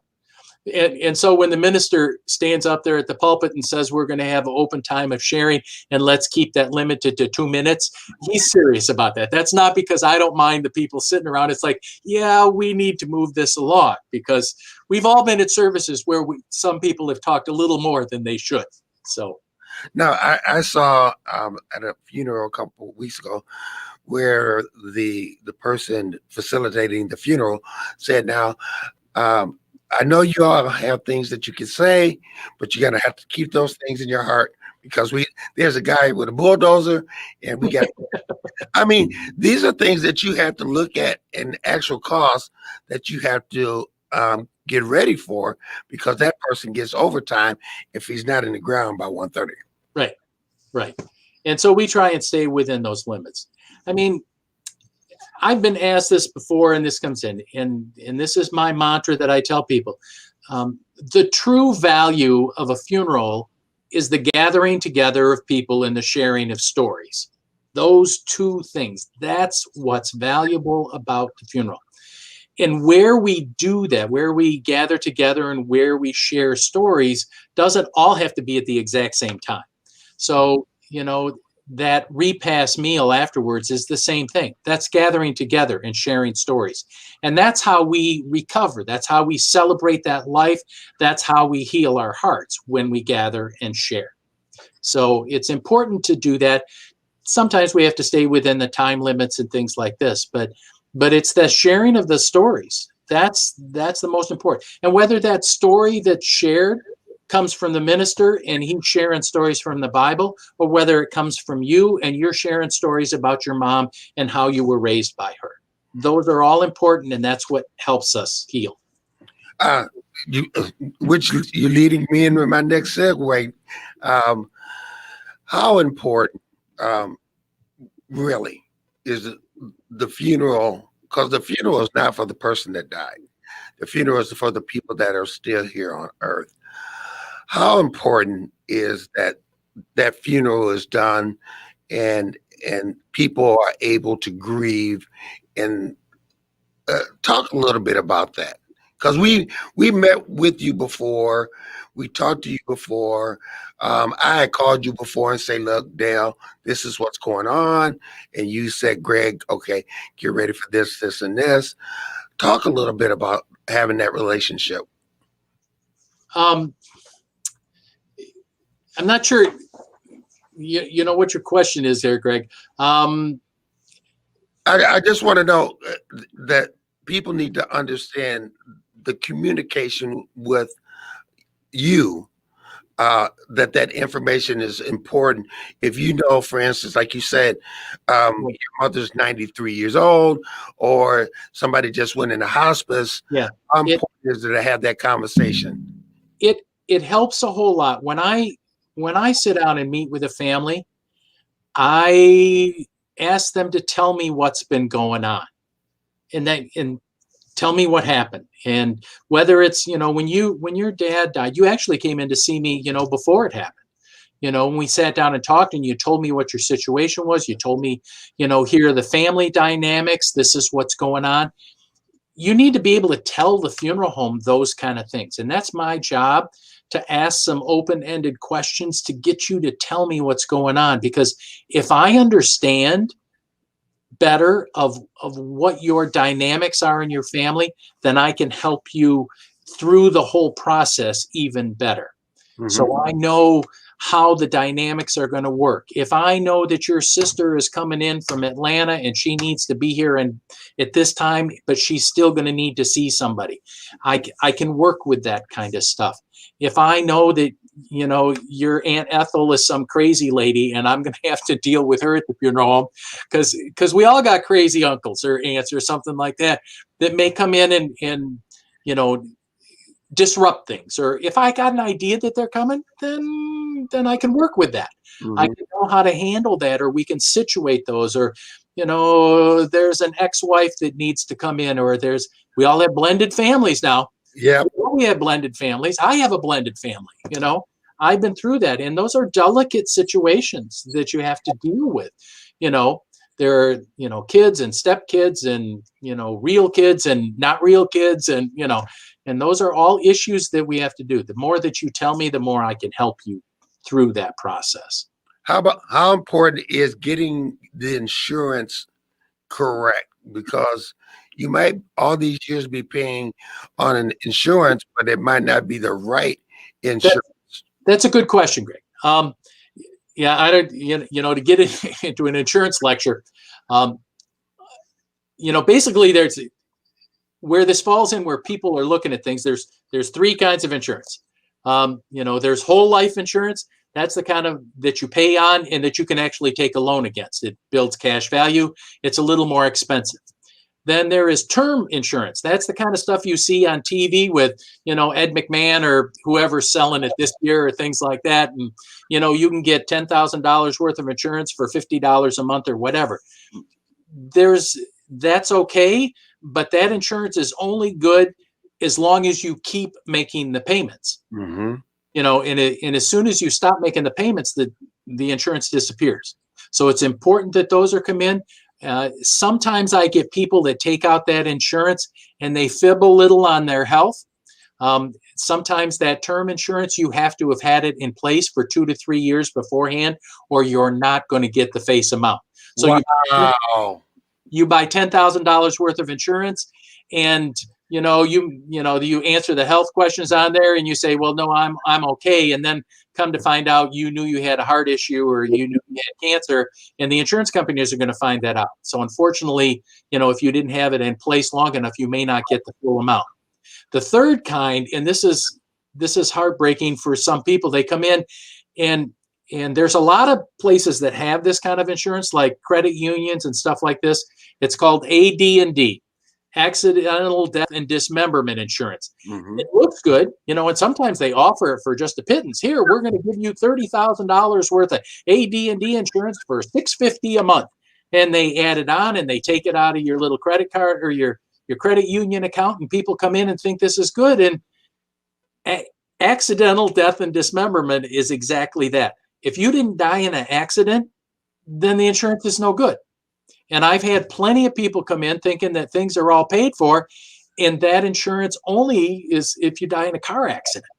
And so when the minister stands up there at the pulpit and says, we're going to have an open time of sharing, and let's keep that limited to 2 minutes, he's serious about that. That's not because I don't mind the people sitting around. It's like, yeah, we need to move this along, because we've all been at services where some people have talked a little more than they should. So now I saw at a funeral a couple of weeks ago, where the person facilitating the funeral said, now, I know you all have things that you can say, but you're going to have to keep those things in your heart, because there's a guy with a bulldozer, and we got, I mean, these are things that you have to look at in actual cost that you have to get ready for, because that person gets overtime if he's not in the ground by 1:30. Right. And so we try and stay within those limits. I mean, I've been asked this before, and this comes in, and this is my mantra that I tell people. The true value of a funeral is the gathering together of people and the sharing of stories. Those two things, that's what's valuable about the funeral. And where we do that, where we gather together and where we share stories, doesn't all have to be at the exact same time. So, that repast meal afterwards is the same thing. That's gathering together and sharing stories. And that's how we recover. That's how we celebrate that life. That's how we heal our hearts, when we gather and share. So it's important to do that. Sometimes we have to stay within the time limits and things like this, but it's the sharing of the stories. That's the most important. And whether that story that's shared comes from the minister and he's sharing stories from the Bible, or whether it comes from you and you're sharing stories about your mom and how you were raised by her. Those are all important, and that's what helps us heal. Which you're leading me into my next segue. How important really is the funeral? Because the funeral is not for the person that died. The funeral is for the people that are still here on earth. How important is that funeral is done, and people are able to grieve, and talk a little bit about that? Because we met with you before, we talked to you before. I had called you before and say, look, Dale, this is what's going on. And you said, Greg, okay, get ready for this, this, and this. Talk a little bit about having that relationship. I'm not sure, you know what your question is there, Greg. I just want to know that people need to understand the communication with you, that information is important. If you know, for instance, like you said, your mother's 93 years old, or somebody just went into hospice, how important is it to have that conversation? It helps a whole lot. When I sit down and meet with a family, I ask them to tell me what's been going on. And tell me what happened. And whether it's, when your dad died, you actually came in to see me, before it happened. When we sat down and talked and you told me what your situation was, you told me, here are the family dynamics, this is what's going on. You need to be able to tell the funeral home those kind of things. And that's my job, to ask some open-ended questions to get you to tell me what's going on. Because if I understand better of what your dynamics are in your family, then I can help you through the whole process even better. Mm-hmm. So I know how the dynamics are going to work. If I know that your sister is coming in from Atlanta and she needs to be here and at this time, but she's still going to need to see somebody, I can work with that kind of stuff. If I know that, your Aunt Ethel is some crazy lady and I'm going to have to deal with her at the funeral home, because we all got crazy uncles or aunts or something like that may come in and disrupt things. Or if I got an idea that they're coming, then I can work with that. Mm-hmm. I can know how to handle that, or we can situate those, or, there's an ex-wife that needs to come in, or we all have blended families now. Yeah. We have blended families. I have a blended family, I've been through that. And those are delicate situations that you have to deal with. There are, kids and stepkids and, real kids and not real kids. And, and those are all issues that we have to do. The more that you tell me, the more I can help you through that process. How important is getting the insurance correct? Because you might all these years be paying on an insurance, but it might not be the right insurance. That's a good question, Greg. Yeah, I don't, to get into an insurance lecture, basically there's where this falls in, where people are looking at things. There's three kinds of insurance. There's whole life insurance. That's the kind of that you pay on and that you can actually take a loan against. It builds cash value. It's a little more expensive. Then there is term insurance. That's the kind of stuff you see on TV with, Ed McMahon or whoever's selling it this year or things like that. And, you can get $10,000 worth of insurance for $50 a month or whatever. That's okay, but that insurance is only good as long as you keep making the payments. Mm-hmm. And as soon as you stop making the payments, the insurance disappears. So it's important that those are come in. Sometimes I get people that take out that insurance and they fib a little on their health. Sometimes that term insurance, you have to have had it in place for 2 to 3 years beforehand, or you're not going to get the face amount. So wow. You buy $10,000 worth of insurance, and you answer the health questions on there, and you say, well, no, I'm okay. And then come to find out you knew you had a heart issue, or you knew you had cancer, and the insurance companies are going to find that out. So unfortunately, if you didn't have it in place long enough, you may not get the full amount. The third kind, and this is heartbreaking for some people, they come in and there's a lot of places that have this kind of insurance, like credit unions and stuff like this. It's called AD&D. Accidental death and dismemberment insurance. Mm-hmm. It looks good, and sometimes they offer it for just a pittance. Here, we're going to give you $30,000 worth of AD&D insurance for $650 a month, and they add it on and they take it out of your little credit card or your credit union account, and people come in and think this is good. And accidental death and dismemberment is exactly that. If you didn't die in an accident, then the insurance is no good. And I've had plenty of people come in thinking that things are all paid for, and that insurance only is if you die in a car accident.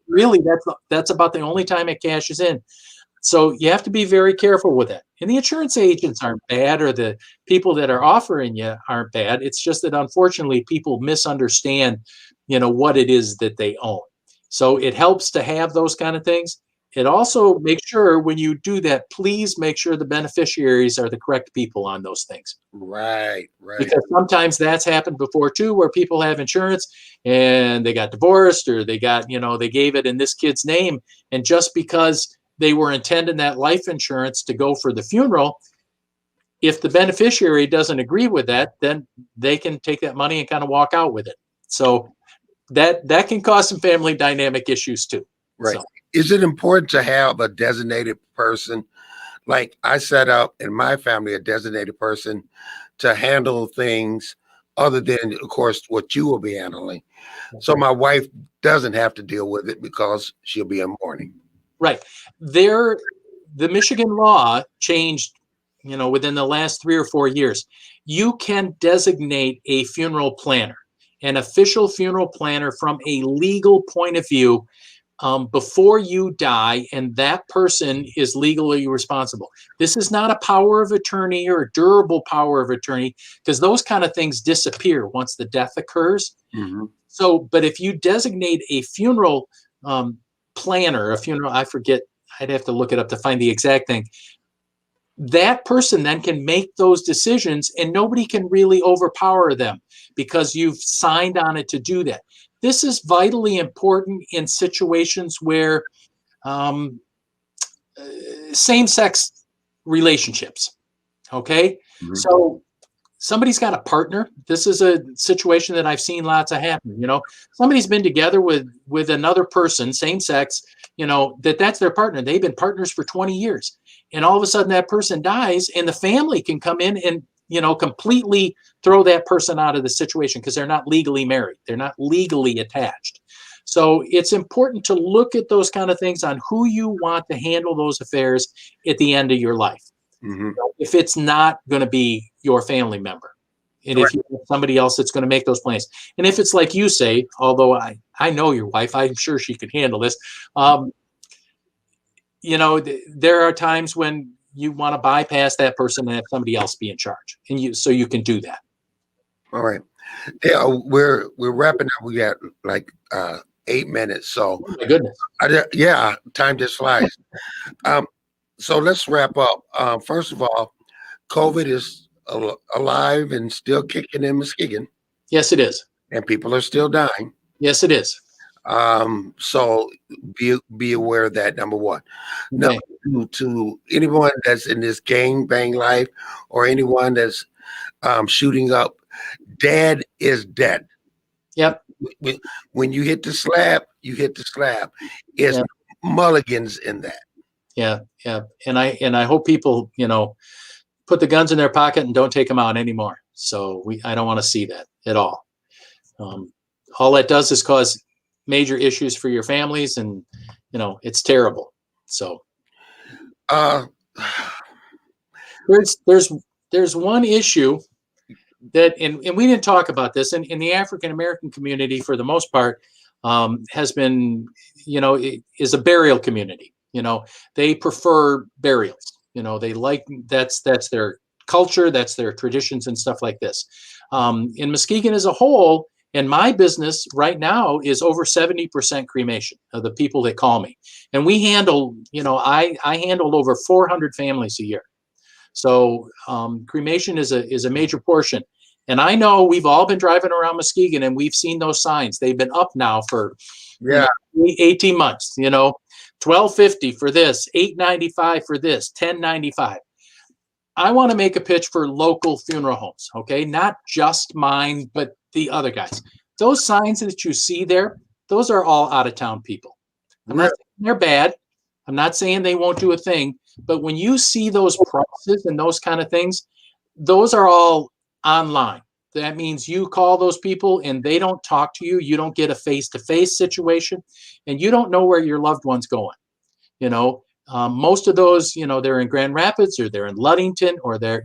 Really, that's about the only time it cashes in. So you have to be very careful with that. And the insurance agents aren't bad, or the people that are offering you aren't bad. It's just that unfortunately people misunderstand, what it is that they own. So it helps to have those kind of things. It also makes sure when you do that, please make sure the beneficiaries are the correct people on those things. Right. Because sometimes that's happened before too, where people have insurance and they got divorced, or they got, they gave it in this kid's name. And just because they were intending that life insurance to go for the funeral, if the beneficiary doesn't agree with that, then they can take that money and kind of walk out with it. So that can cause some family dynamic issues too. Right. So. Is it important to have a designated person? Like I set up in my family a designated person to handle things other than, of course, what you will be handling. So my wife doesn't have to deal with it because she'll be in mourning. Right. The Michigan law changed, within the last 3 or 4 years. You can designate a funeral planner, an official funeral planner from a legal point of view, before you die, and that person is legally responsible. This is not a power of attorney or a durable power of attorney, because those kind of things disappear once the death occurs. Mm-hmm. So, but if you designate a funeral planner, I forget, I'd have to look it up to find the exact thing. That person then can make those decisions, and nobody can really overpower them because you've signed on it to do that. This is vitally important in situations where same-sex relationships, okay? Mm-hmm. So somebody's got a partner. This is a situation that I've seen lots of happen. Somebody's been together with another person, same sex, that's their partner. They've been partners for 20 years. And all of a sudden that person dies, and the family can come in and, completely throw that person out of the situation because they're not legally married. They're not legally attached. So it's important to look at those kind of things on who you want to handle those affairs at the end of your life. Mm-hmm. If it's not going to be your family member, and if you have somebody else that's going to make those plans, and if it's like you say, although I know your wife, I'm sure she can handle this. There are times when you want to bypass that person and have somebody else be in charge, and you can do that. All right. Yeah, we're wrapping up. We got like 8 minutes. So Oh my goodness. Time just flies. So let's wrap up. First of all, COVID is alive and still kicking in Muskegon, Yes, it is. and people are still dying. Yes, it is. So be aware of that, number one. Now, Okay. to anyone that's in this gang bang life, or anyone that's shooting up, dad is dead. Yep. When you hit the slab, you hit the slab. It's Yeah. mulligans in that. Yeah. Yeah. And I hope people, put the guns in their pocket and don't take them out anymore. So I don't want to see that at all. All that does is cause major issues for your families, and it's terrible. So there's one issue that, and we didn't talk about this, in the African American community, for the most part, has been, is a burial community. They prefer burials. They like, that's their culture, that's their traditions and stuff like this. In Muskegon as a whole, and my business right now is over 70% cremation of the people that call me. And we handle, I handled over 400 families a year. So cremation is a major portion. And I know we've all been driving around Muskegon and we've seen those signs. They've been up now for 18 months, $12.50 for this, $8.95 for this, $10.95. I want to make a pitch for local funeral homes, okay? Not just mine, but the other guys. Those signs that you see there, those are all out-of-town people. I'm not saying they're bad. I'm not saying they won't do a thing. But when you see those prices and those kind of things, those are all online. That means you call those people and they don't talk to you. You don't get a face-to-face situation, and you don't know where your loved one's going. Most of those, they're in Grand Rapids, or they're in Ludington, or they're,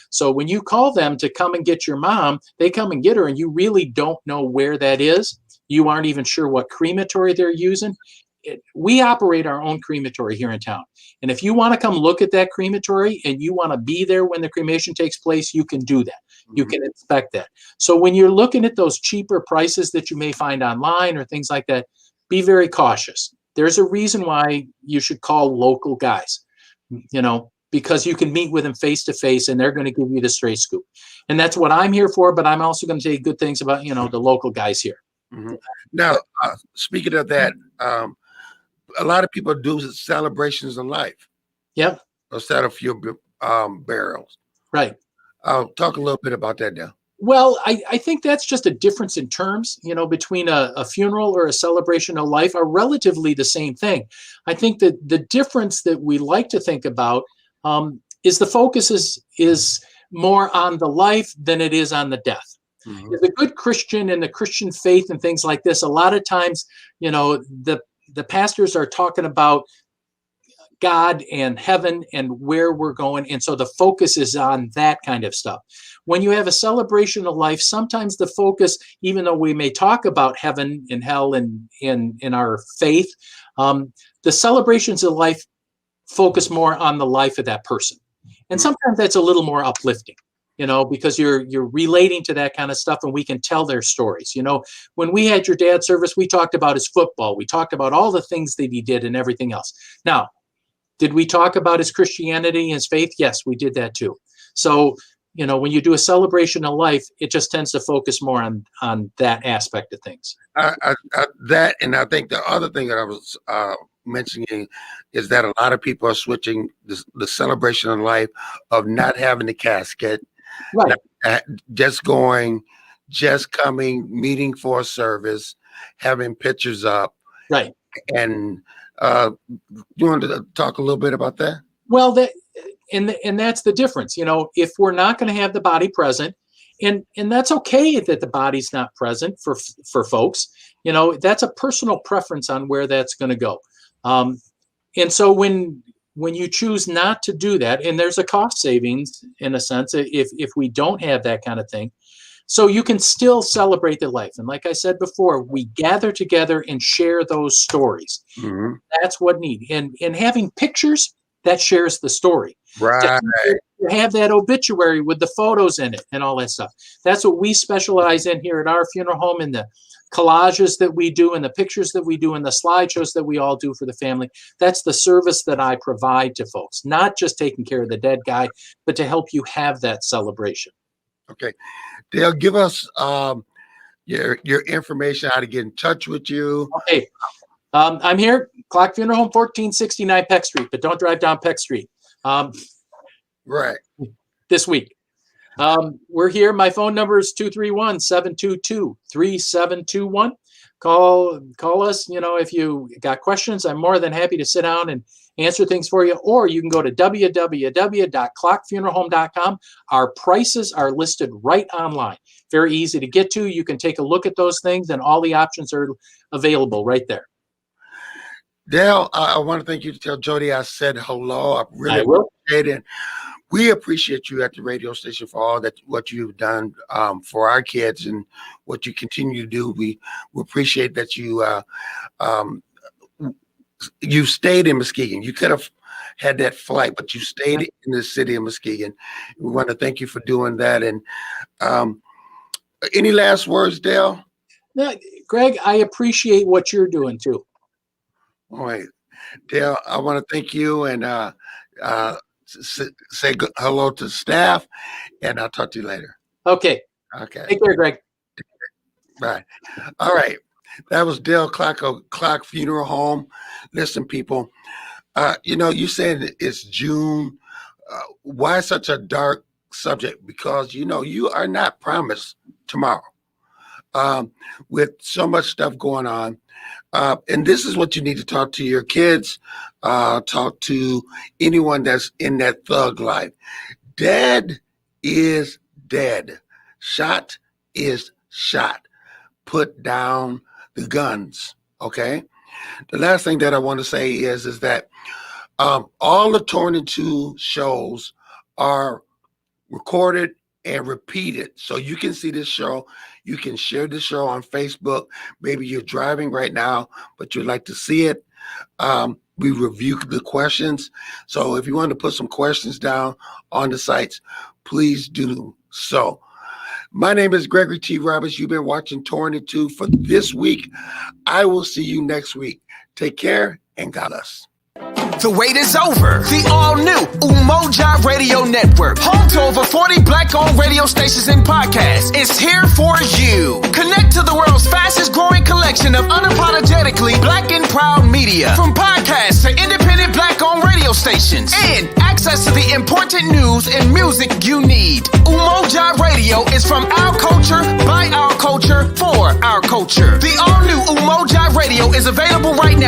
so when you call them to come and get your mom, they come and get her, and you really don't know where that is. You aren't even sure what crematory they're using. We operate our own crematory here in town. And if you want to come look at that crematory and you want to be there when the cremation takes place, you can do that. You can inspect that. So when you're looking at those cheaper prices that you may find online or things like that, be very cautious. There's a reason why you should call local guys, because you can meet with them face to face and they're going to give you the straight scoop. And that's what I'm here for. But I'm also going to say good things about, the local guys here. Mm-hmm. Now, speaking of that, a lot of people do celebrations of life. Yep. Instead of your burials. Right. Talk a little bit about that now. Well, I think that's just a difference in terms, between a funeral or a celebration of life are relatively the same thing. I think that the difference that we like to think about is the focus is more on the life than it is on the death. As a good Christian and the Christian faith and things like this, a lot of times, the pastors are talking about God and heaven and where we're going. And so the focus is on that kind of stuff. When you have a celebration of life, sometimes the focus, even though we may talk about heaven and hell and in our faith, the celebrations of life focus more on the life of that person. And sometimes that's a little more uplifting, because you're relating to that kind of stuff, and we can tell their stories. When we had your dad's service, we talked about his football. We talked about all the things that he did and everything else. Now, did we talk about his Christianity and his faith? Yes, we did that too. So, when you do a celebration of life, it just tends to focus more on that aspect of things. That, and I think the other thing that I was mentioning is that a lot of people are switching the celebration of life of not having the casket, right? Just coming, meeting for a service, having pictures up, right? And you want to talk a little bit about that? Well, and that's the difference. If we're not going to have the body present, and that's okay that the body's not present for folks, that's a personal preference on where that's going to go. And so when you choose not to do that, and there's a cost savings in a sense, if we don't have that kind of thing, so you can still celebrate the life. And like I said before, we gather together and share those stories. Mm-hmm. That's what need. And having pictures, that shares the story. Right. To have that obituary with the photos in it and all that stuff. That's what we specialize in here at our funeral home, in the collages that we do and the pictures that we do and the slideshows that we all do for the family. That's the service that I provide to folks, not just taking care of the dead guy, but to help you have that celebration. Okay. Dale, give us your information, how to get in touch with you. Okay. I'm here, Clark Funeral Home, 1469 Peck Street, but don't drive down Peck Street. Right. This week. We're here. My phone number is 231-722-3721. Call us, if you got questions. I'm more than happy to sit down and answer things for you. Or you can go to www.clockfuneralhome.com. Our prices are listed right online. Very easy to get to. You can take a look at those things, and all the options are available right there. Dale, I want to thank you to tell Jody I said hello. I really appreciate it. We appreciate you at the radio station for all that what you've done for our kids and what you continue to do. We appreciate that you stayed in Muskegon. You could have had that flight, but you stayed in the city of Muskegon. We want to thank you for doing that. And any last words, Dale? No, Greg, I appreciate what you're doing too. All right, Dale, I want to thank you and say hello to staff, and I'll talk to you later. Okay. Take care, Greg. Bye. All right. That was Dale Clark of Clark Funeral Home. Listen, people, you said it's June. Why such a dark subject? Because, you are not promised tomorrow with so much stuff going on. And this is what you need to talk to your kids, talk to anyone that's in that thug life. Dead is dead. Shot is shot. Put down the guns, okay? The last thing that I want to say is that all the Torn in Two shows are recorded and repeated. So you can see this show. You can share this show on Facebook. Maybe you're driving right now, but you'd like to see it. We review the questions. So if you want to put some questions down on the sites, please do so. My name is Gregory T. Roberts. You've been watching Torn in Two for this week. I will see you next week. Take care and God bless. The wait is over. The all-new Umoja Radio Network, home to over 40 Black-owned radio stations and podcasts, is here for you. Connect to the world's fastest-growing collection of unapologetically Black and proud media, from podcasts to independent Black-owned radio stations, and access to the important news and music you need. Umoja Radio is from our culture, by our culture, for our culture. The all-new Umoja Radio is available right now